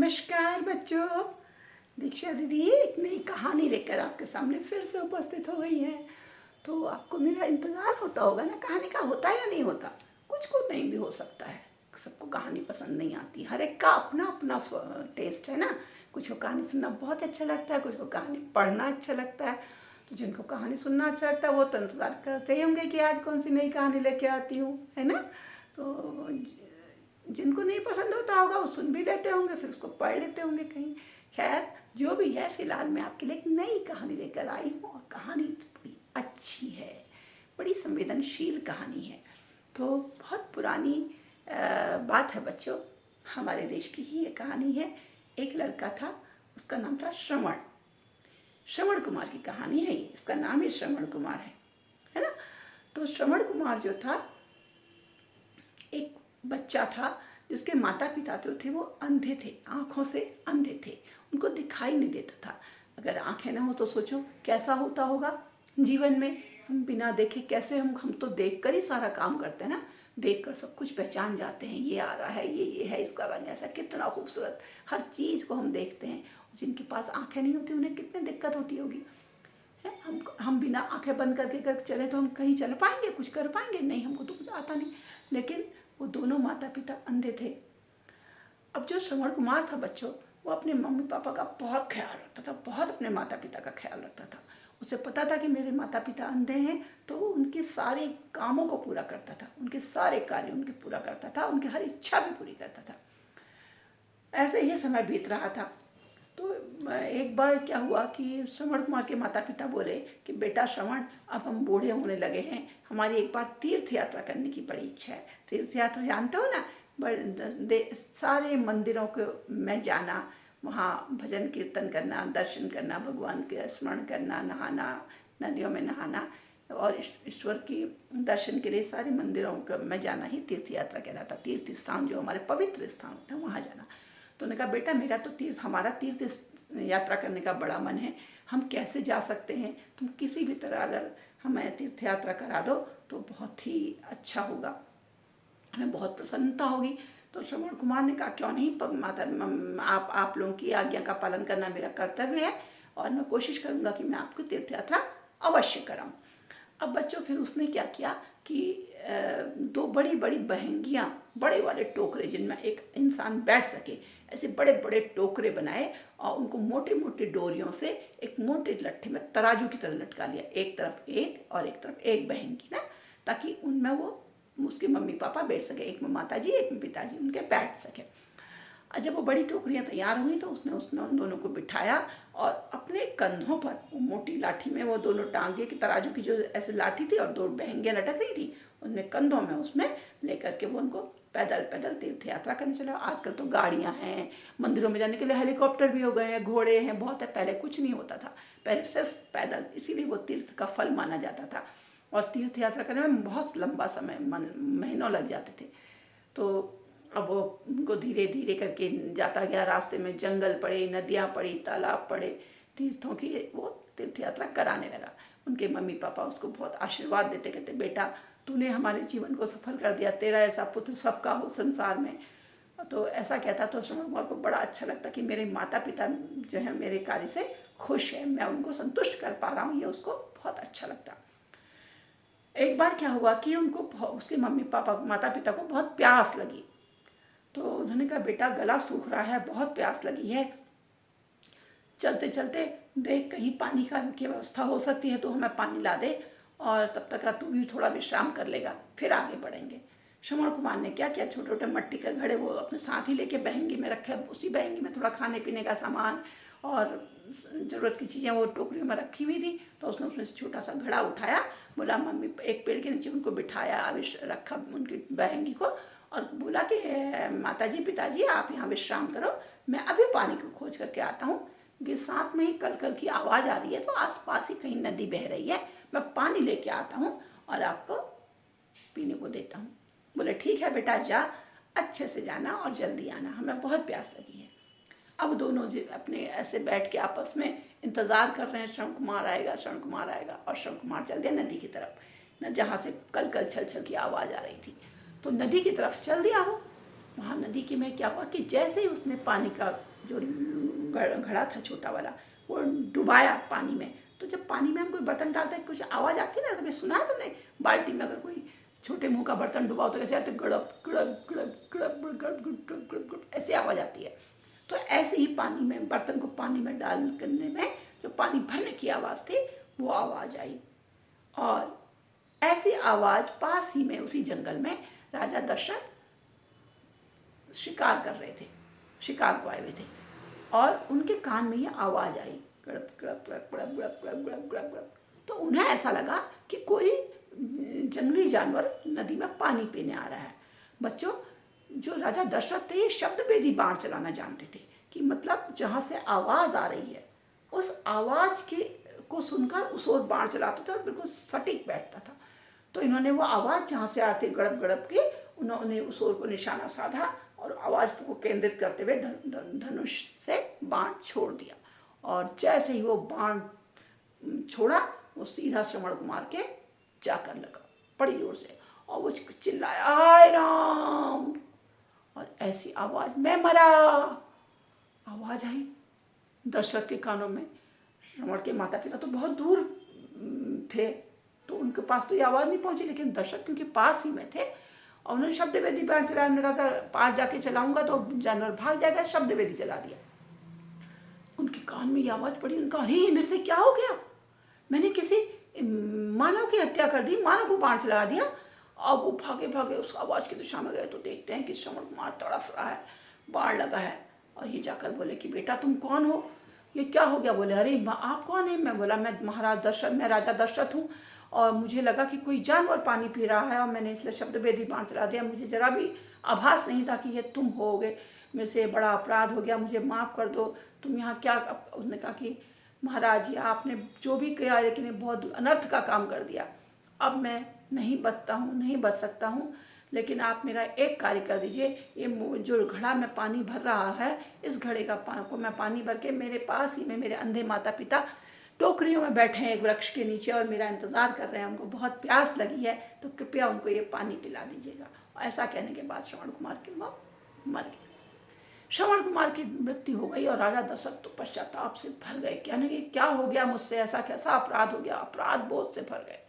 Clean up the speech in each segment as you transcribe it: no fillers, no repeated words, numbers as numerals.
नमस्कार बच्चों। दीक्षा दीदी एक नई कहानी लेकर आपके सामने फिर से उपस्थित हो गई है। तो आपको मेरा इंतज़ार होता होगा ना, कहानी का होता या नहीं होता। कुछ को नहीं भी हो सकता है, सबको कहानी पसंद नहीं आती, हर एक का अपना अपना टेस्ट है ना। कुछ को कहानी सुनना बहुत अच्छा लगता है, कुछ को कहानी पढ़ना अच्छा लगता है। तो जिनको कहानी सुनना अच्छा लगता है वो तो इंतज़ार करते ही होंगे कि आज कौन सी नई कहानी लेके आती हूँ, है ना। तो जिनको नहीं पसंद होता होगा वो सुन भी लेते होंगे, फिर उसको पढ़ लेते होंगे कहीं। खैर जो भी है, फिलहाल मैं आपके लिए एक नई कहानी लेकर आई हूँ और कहानी बड़ी अच्छी है, बड़ी संवेदनशील कहानी है। तो बहुत पुरानी बात है बच्चों, हमारे देश की ही ये कहानी है। एक लड़का था, उसका नाम था श्रवण। श्रवण कुमार की कहानी है ये, इसका नाम ही श्रवण कुमार है ना। तो श्रवण कुमार जो था, एक बच्चा था जिसके माता पिता जो थे वो अंधे थे, आँखों से अंधे थे, उनको दिखाई नहीं देता था। अगर आँखें ना हो तो सोचो कैसा होता होगा जीवन में। हम बिना देखे कैसे, हम तो देख कर ही सारा काम करते हैं ना, देख कर सब कुछ पहचान जाते हैं, ये आ रहा है, ये है, इसका रंग ऐसा, कितना खूबसूरत, हर चीज़ को हम देखते हैं। जिनके पास आँखें नहीं होती उन्हें कितनी दिक्कत होती होगी। है हम बिना आंखें बंद करके कर चले तो हम कहीं चल पाएंगे, कुछ कर पाएंगे नहीं, हमको तो कुछ आता नहीं। लेकिन वो दोनों माता पिता अंधे थे। अब जो श्रवण कुमार था बच्चों, वो अपने मम्मी पापा का बहुत ख्याल रखता था, बहुत अपने माता पिता का ख्याल रखता था। उसे पता था कि मेरे माता पिता अंधे हैं, तो वो उनके सारे कामों को पूरा करता था, उनके सारे कार्य उनके पूरा करता था, उनकी हर इच्छा भी पूरी करता था। ऐसे ही समय बीत रहा था। तो एक बार क्या हुआ कि श्रवण कुमार के माता पिता बोले कि बेटा श्रवण, अब हम बूढ़े होने लगे हैं, हमारी एक बार तीर्थ यात्रा करने की बड़ी इच्छा है। तीर्थ यात्रा जानते हो ना, सारे मंदिरों को में जाना, वहाँ भजन कीर्तन करना, दर्शन करना, भगवान के स्मरण करना, नहाना, नदियों में नहाना और ईश्वर की दर्शन के लिए सारे मंदिरों में जाना ही तीर्थ यात्रा कहलाता। तीर्थ स्थान जो हमारे पवित्र स्थान होता है वहाँ जाना। तो उन्होंने कहा बेटा मेरा तो हमारा तीर्थ यात्रा करने का बड़ा मन है, हम कैसे जा सकते हैं, तुम किसी भी तरह अगर हमें तीर्थ यात्रा करा दो तो बहुत ही अच्छा होगा, हमें बहुत प्रसन्नता होगी। तो श्रवण कुमार ने कहा क्यों नहीं माता, आप लोगों की आज्ञा का पालन करना मेरा कर्तव्य है और मैं कोशिश करूँगा कि मैं आपको तीर्थ यात्रा अवश्य कराऊँ। अब बच्चों फिर उसने क्या किया कि दो बड़ी बड़ी बहंगियाँ, बड़े वाले टोकरे जिनमें एक इंसान बैठ सके, ऐसे बड़े बड़े टोकरे बनाए और उनको मोटे मोटे डोरियों से एक मोटे लट्ठे में तराजू की तरह लटका लिया, एक तरफ एक और एक तरफ एक बहंगी ना, ताकि उनमें वो उसके मम्मी पापा बैठ सके, एक में माता जी एक में पिताजी उनके बैठ सके। और जब वो बड़ी टोकरियाँ तैयार हुई तो उसने उसमें उन दोनों को बिठाया और अपने कंधों पर वो मोटी लाठी में वो दोनों टांगे की तराजू की जो ऐसे लाठी थी और दो बहंगियाँ लटक रही थी, उनमें कंधों में उसमें लेकर के वो उनको पैदल पैदल तीर्थ यात्रा करने चला। आजकल तो गाड़ियाँ हैं, मंदिरों में जाने के लिए हेलीकॉप्टर भी हो गए हैं, घोड़े हैं, बहुत है, पहले कुछ नहीं होता था, पहले सिर्फ पैदल, इसीलिए वो तीर्थ का फल माना जाता था। और तीर्थ यात्रा करने में बहुत लंबा समय, महीनों लग जाते थे। तो अब वो उनको धीरे धीरे करके जाता गया, रास्ते में जंगल पड़े, नदियाँ पड़ी, तालाब पड़े, तीर्थों की वो तीर्थ यात्रा कराने लगा। उनके मम्मी पापा उसको बहुत आशीर्वाद देते, कहते बेटा तूने हमारे जीवन को सफल कर दिया, तेरा ऐसा पुत्र सबका हो संसार में। तो ऐसा कहता तो श्रवण कुमार को बड़ा अच्छा लगता कि मेरे माता पिता जो है मेरे कार्य से खुश है, मैं उनको संतुष्ट कर पा रहा हूँ, ये उसको बहुत अच्छा लगता। एक बार क्या हुआ कि उनको उसके मम्मी पापा माता पिता को बहुत प्यास लगी। तो उन्होंने कहा बेटा गला सूख रहा है, बहुत प्यास लगी है, चलते चलते देख कहीं पानी की व्यवस्था हो सकती है तो हमें पानी ला दे और तब तक तू भी थोड़ा विश्राम कर लेगा, फिर आगे बढ़ेंगे। श्रवण कुमार ने क्या किया, छोटे छोटे मट्टी के घड़े वो अपने साथ ही लेके बहंगी में रखे, उसी बहंगी में थोड़ा खाने पीने का सामान और ज़रूरत की चीज़ें वो टोकरियों में रखी हुई थी। तो उसने उसमें छोटा सा घड़ा उठाया, बोला मम्मी, एक पेड़ के नीचे उनको बिठाया, रखा उनकी बहंगी को और बोला कि माता जी पिताजी आप यहाँ विश्राम करो, मैं अभी पानी को खोज करके आता हूँ। कि साथ में ही कल कल की आवाज़ आ रही है, तो आसपास ही कहीं नदी बह रही है, मैं पानी लेके आता हूँ और आपको पीने को देता हूँ। बोले ठीक है बेटा जा, अच्छे से जाना और जल्दी आना, हमें बहुत प्यास लगी है। अब दोनों जी अपने ऐसे बैठ के आपस में इंतज़ार कर रहे हैं, श्रवण कुमार आएगा, श्रवण कुमार आएगा। और श्रवण कुमार चल दिया नदी की तरफ, न जहाँ से कल कल छल छल की आवाज़ आ रही थी। तो नदी की तरफ चल दिया वो। वहाँ नदी की में क्या हुआ कि जैसे ही उसने पानी का जो घड़ा था छोटा वाला, वो डुबाया पानी में। तो जब पानी में हम कोई बर्तन डालते हैं कुछ आवाज़ आती है ना, कभी सुना है तुमने? बाल्टी में अगर कोई छोटे मुंह का बर्तन डुबाओ तो कैसे आते? गड़प गड़प गड़प गड़प गड़प गड़प गड़प गड़प ऐसे आवाज़ आती है। तो ऐसे ही पानी में, बर्तन को पानी में डाल करने में जो पानी भरने की आवाज़ थी वो आवाज़ आई। और ऐसी आवाज़ पास ही में उसी जंगल में राजा दशरथ शिकार कर रहे थे, शिकार को आए हुए थे, और उनके कान में ये आवाज़ आई, गड़प गड़प गड़प गड़प गड़प गड़प गड़प गड़प गड़प। तो उन्हें ऐसा लगा कि कोई जंगली जानवर नदी में पानी पीने आ रहा है। बच्चों, जो राजा दशरथ थे ये शब्द भेदी बाण चलाना जानते थे, कि मतलब जहाँ से आवाज़ आ रही है उस आवाज़ के को सुनकर उस ओर बाण चलाता था और बिल्कुल सटीक बैठता था। तो इन्होंने वो आवाज़ जहाँ से आती गड़प गड़प की, उन्होंने उस ओर को निशाना साधा और आवाज़ को केंद्रित करते हुए धनुष से बाण छोड़ दिया। और जैसे ही वो बाण छोड़ा वो सीधा श्रवण कुमार के जाकर लगा बड़ी जोर से, और वो चिल्लाया, हाय राम। और ऐसी आवाज़, मैं मरा, आवाज़ आई दशरथ के कानों में। श्रवण के माता पिता तो बहुत दूर थे, तो उनके पास तो ये आवाज़ नहीं पहुंची, लेकिन दशरथ क्योंकि पास ही में थे और उन्होंने शब्द वेदी बाण चलाया। उन्होंने कहा अगर पास जाके चलाऊंगा तो जानवर भाग जाएगा, शब्द वेदी चला दिया। उनके कान में ये आवाज़ पड़ी, उनका, अरे मेरे से क्या हो गया, मैंने किसी मानव की हत्या कर दी, मानव को बाण चला दिया। अब वो भागे भागे उस आवाज़ की दिशा में गए तो देखते हैं कि श्रवण कुमार तड़फ रहा है, बाण लगा है। और ये जाकर बोले कि बेटा तुम कौन हो, ये क्या हो गया? बोले अरे आप कौन है? मैं बोला मैं महाराज दशरथ, मैं राजा दशरथ हूँ, और मुझे लगा कि कोई जानवर पानी पी रहा है और मैंने इसलिए शब्द वेदी बाण चला दिया। मुझे जरा भी आभास नहीं था कि ये तुम होगे, मेरे से बड़ा अपराध हो गया, मुझे माफ़ कर दो। तुम यहाँ क्या? उसने कहा कि महाराज जी आपने जो भी किया लेकिन ये बहुत अनर्थ का काम कर दिया, अब मैं नहीं बचता हूँ, नहीं बच सकता हूँ, लेकिन आप मेरा एक कार्य कर दीजिए। ये जो घड़ा में पानी भर रहा है, इस घड़े का को मैं पानी भर के, मेरे पास ही में मेरे अंधे माता पिता टोकरियों में बैठे हैं एक वृक्ष के नीचे और मेरा इंतज़ार कर रहे हैं, उनको बहुत प्यास लगी है, तो कृपया उनको ये पानी पिला दीजिएगा। और ऐसा कहने के बाद श्रवण कुमार की वो मर गए। श्रवण कुमार की मृत्यु हो गई और राजा दशरथ तो पश्चाताप से भर गए, कहने कि क्या हो गया मुझसे, ऐसा कैसा अपराध हो गया, अपराध बोध से भर गए।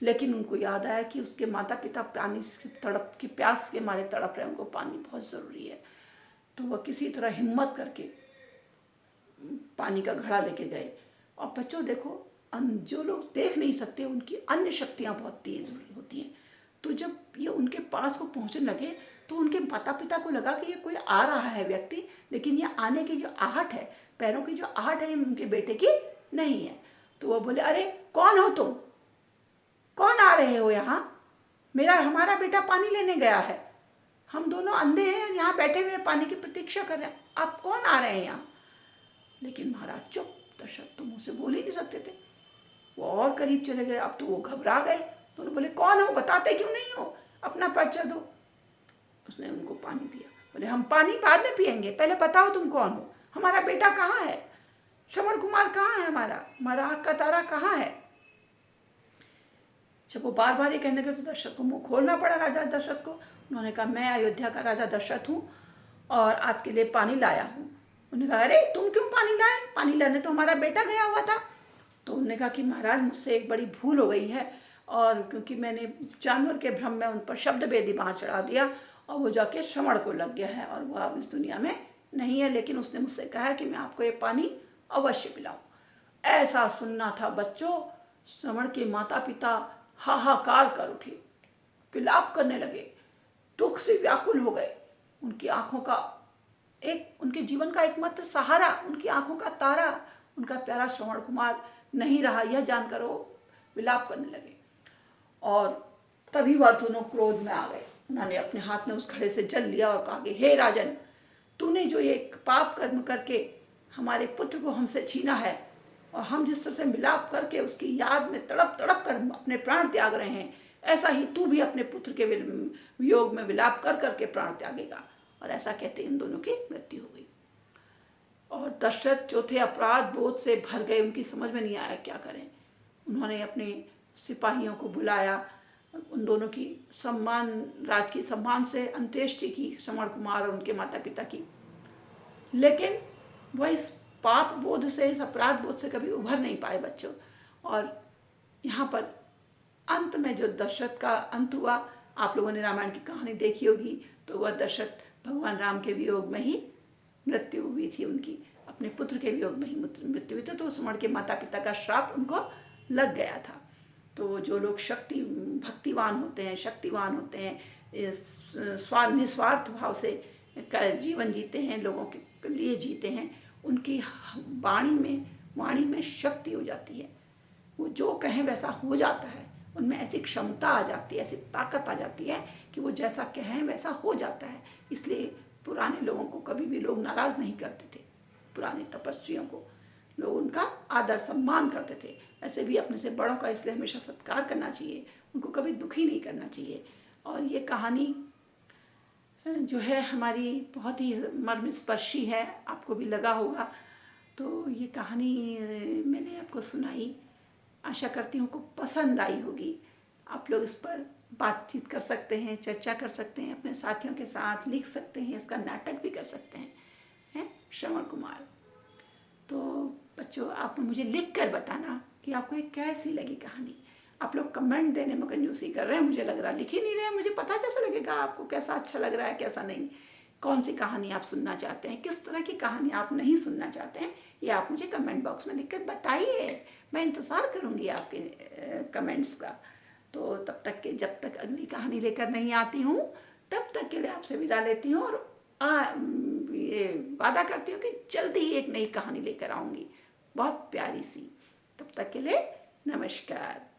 लेकिन उनको याद आया कि उसके माता पिता पानी से तड़प की प्यास के मारे तड़प रहे, उनको पानी बहुत ज़रूरी है। तो वह किसी तरह हिम्मत करके पानी का घड़ा लेके गए। और बच्चों देखो, जो लोग देख नहीं सकते उनकी अन्य शक्तियाँ बहुत तेज होती हैं। तो जब ये उनके पास को पहुँचने लगे तो उनके माता पिता को लगा कि ये कोई आ रहा है व्यक्ति, लेकिन ये आने की जो आहट है, पैरों की जो आहट है, ये उनके बेटे की नहीं है। तो वो बोले, अरे कौन हो तुम, कौन आ रहे हो यहाँ? हमारा बेटा पानी लेने गया है, हम दोनों अंधे हैं, यहाँ बैठे हुए पानी की प्रतीक्षा कर रहे हैं, आप कौन आ रहे हैं यहाँ? लेकिन महाराज चुप, दशरथ तो मुँह से बोल ही नहीं सकते थे। वो और करीब चले गए, अब तो वो घबरा गए। तो उन्होंने बोले, कौन हो, बताते क्यों नहीं हो, अपना परिचय दो। उसने उनको पानी दिया। बोले, हम पानी बाद में पियेंगे, पहले बताओ तुम कौन हो, हमारा बेटा कहाँ है, श्रवण कुमार कहाँ है, हमारा आँख का तारा कहाँ है? जब वो बार बार ये कहने लगे तो दशरथ को मुँह खोलना पड़ा, राजा दशरथ को। उन्होंने कहा, मैं अयोध्या का राजा दशरथ हूँ और आपके लिए पानी लाया हूँ। उन्होंने कहा, अरे तुम क्यों पानी लाए, पानी लाने तो हमारा बेटा गया हुआ था। तो उन्होंने कहा कि महाराज मुझसे एक बड़ी भूल हो गई है, और क्योंकि मैंने जानवर के भ्रम में उन पर शब्द वेदी बाण चढ़ा दिया और वो जाके श्रवण को लग गया है और वो अब इस दुनिया में नहीं है, लेकिन उसने मुझसे कहा है कि मैं आपको ये पानी अवश्य पिलाऊं। ऐसा सुनना था बच्चों, श्रवण के माता पिता हाहाकार कर उठे, विलाप करने लगे, दुख से व्याकुल हो गए। उनकी आंखों का उनके जीवन का एकमात्र सहारा, उनकी आंखों का तारा, उनका प्यारा श्रवण कुमार नहीं रहा, यह जानकर वो विलाप करने लगे। और तभी वह दोनों क्रोध में आ गए। उन्होंने अपने हाथ में उस घड़े से जल लिया और कहा कि हे राजन, तूने जो ये पाप कर्म करके हमारे पुत्र को हमसे छीना है और हम जिस तरह से मिलाप करके उसकी याद में तड़प तड़प कर अपने प्राण त्याग रहे हैं, ऐसा ही तू भी अपने पुत्र के वियोग में विलाप कर करके प्राण त्यागेगा। और ऐसा कहते इन दोनों की मृत्यु हो गई। और दशरथ जो थे अपराध बोध से भर गए, उनकी समझ में नहीं आया क्या करें। उन्होंने अपने सिपाहियों को बुलाया, उन दोनों की राजकीय सम्मान से अंत्येष्टि की, श्रवण कुमार और उनके माता पिता की। लेकिन वह इस पाप बोध से, इस अपराध बोध से कभी उभर नहीं पाए बच्चों। और यहाँ पर अंत में जो दशरथ का अंत हुआ, आप लोगों ने रामायण की कहानी देखी होगी, तो वह दशरथ भगवान राम के वियोग में ही मृत्यु हुई थी उनकी, अपने पुत्र के वियोग में ही मृत्यु हुई थी। तो समझ के माता पिता का श्राप उनको लग गया था। तो जो लोग भक्तिवान होते हैं, शक्तिवान होते हैं, निस्वार्थ भाव से जीवन जीते हैं, लोगों के लिए जीते हैं, उनकी वाणी में शक्ति हो जाती है। वो जो कहें वैसा हो जाता है, उनमें ऐसी क्षमता आ जाती है, ऐसी ताकत आ जाती है कि वो जैसा कहें वैसा हो जाता है। इसलिए पुराने लोगों को कभी भी लोग नाराज़ नहीं करते थे, पुराने तपस्वियों को लोग उनका आदर सम्मान करते थे। ऐसे भी अपने से बड़ों का इसलिए हमेशा सत्कार करना चाहिए, उनको कभी दुखी नहीं करना चाहिए। और ये कहानी जो है हमारी बहुत ही मर्मस्पर्शी है, आपको भी लगा होगा। तो ये कहानी मैंने आपको सुनाई, आशा करती हूँ को पसंद आई होगी। आप लोग इस पर बातचीत कर सकते हैं, चर्चा कर सकते हैं, अपने साथियों के साथ लिख सकते हैं, इसका नाटक भी कर सकते हैं श्रवण कुमार। तो बच्चों, आप मुझे लिख कर बताना कि आपको ये कैसी लगी कहानी। आप लोग कमेंट देने में कंजूसी कर रहे हैं, मुझे लग रहा है, लिख ही नहीं रहे हैं। मुझे पता कैसे लगेगा आपको कैसा अच्छा लग रहा है, कैसा नहीं। कौन सी कहानी आप सुनना चाहते हैं, किस तरह की कहानी आप नहीं सुनना चाहते हैं, ये आप मुझे कमेंट बॉक्स में लिखकर बताइए। मैं इंतज़ार करूँगी आपके कमेंट्स का। तो तब तक के, जब तक अगली कहानी लेकर नहीं आती हूँ, तब तक के लिए आपसे विदा लेती हूँ और ये वादा करती हूँ कि जल्दी ही एक नई कहानी लेकर आऊँगी, बहुत प्यारी सी। तब तक के लिए नमस्कार।